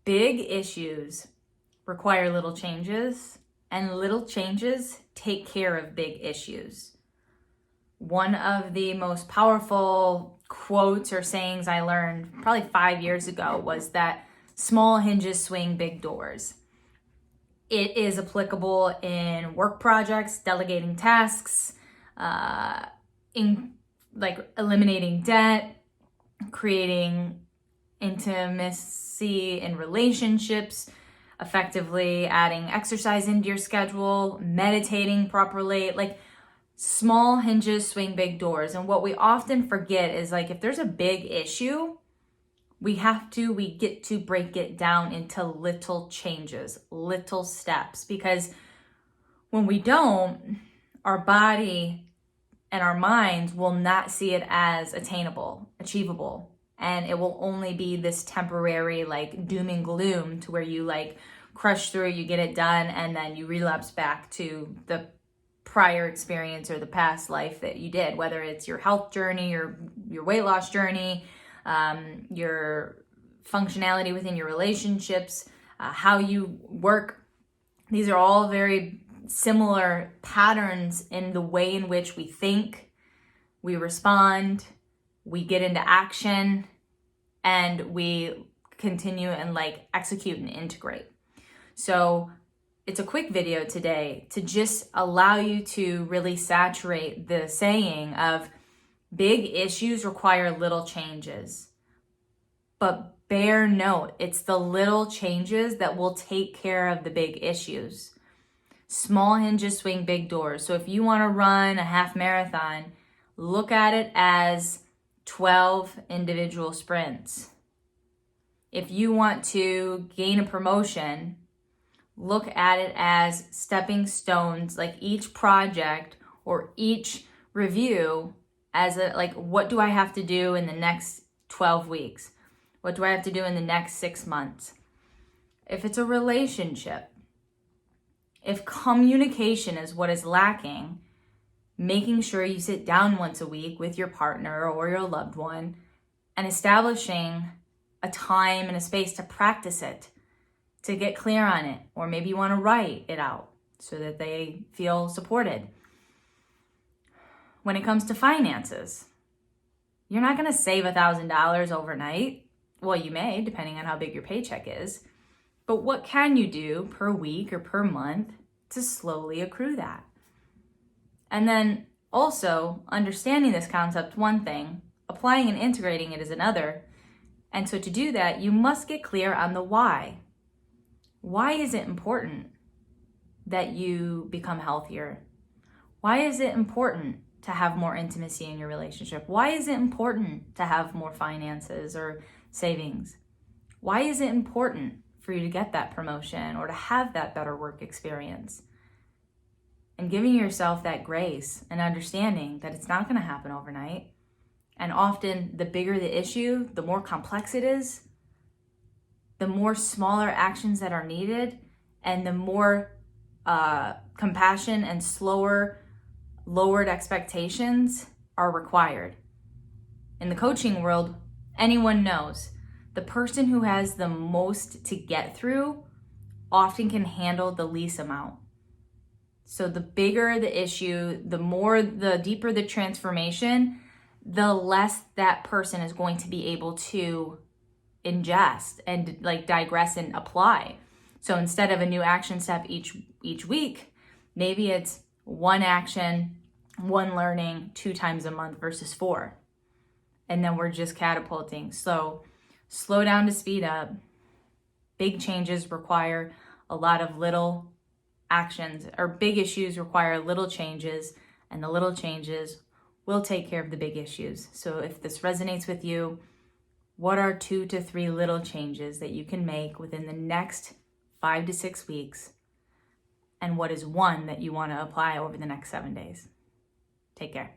Big issues require little changes, and little changes take care of big issues. One of the most powerful quotes or sayings I learned probably 5 years ago was that small hinges swing big doors. It is applicable in work projects, delegating tasks, in like eliminating debt, creating intimacy in relationships, effectively adding exercise into your schedule, meditating properly. Like, small hinges swing big doors. And what we often forget is, like, if there's a big issue, we get to break it down into little changes, little steps, because when we don't, our body and our minds will not see it as attainable, achievable. And it will only be this temporary, like, doom and gloom to where you like crush through, you get it done, and then you relapse back to the prior experience or the past life that you did, whether it's your health journey, your weight loss journey, your functionality within your relationships, how you work. These are all very similar patterns in the way in which we think, we respond, we get into action, and we continue and like execute and integrate. So it's a quick video today to just allow you to really saturate the saying of big issues require little changes. But bear note, it's the little changes that will take care of the big issues. Small hinges swing big doors. So if you want to run a half marathon, look at it as 12 individual sprints. If you want to gain a promotion, look at it as stepping stones, like each project or each review as what do I have to do in the next 12 weeks? What do I have to do in the next 6 months? If it's a relationship, if communication is what is lacking, making sure you sit down once a week with your partner or your loved one and establishing a time and a space to practice it, to get clear on it, or maybe you want to write it out so that they feel supported. When it comes to finances, you're not going to save $1,000 overnight. Well, you may, depending on how big your paycheck is. But what can you do per week or per month to slowly accrue that? And then also understanding this concept, one thing, applying and integrating it is another. And so to do that, you must get clear on the why. Why is it important that you become healthier? Why is it important to have more intimacy in your relationship? Why is it important to have more finances or savings? Why is it important for you to get that promotion or to have that better work experience? And giving yourself that grace and understanding that it's not going to happen overnight. And often the bigger the issue, the more complex it is, the more smaller actions that are needed, and the more compassion and slower, lowered expectations are required. In the coaching world, anyone knows the person who has the most to get through often can handle the least amount. So the bigger the issue, the deeper the transformation, the less that person is going to be able to ingest and like digress and apply. So instead of a new action step each week, maybe it's one action, one learning 2 times a month versus 4. And then we're just catapulting. So slow down to speed up. Big changes require a lot of little actions, or big issues require little changes, and the little changes will take care of the big issues. So if this resonates with you, what are 2 to 3 little changes that you can make within the next 5 to 6 weeks? And what is one that you want to apply over the next 7 days? Take care.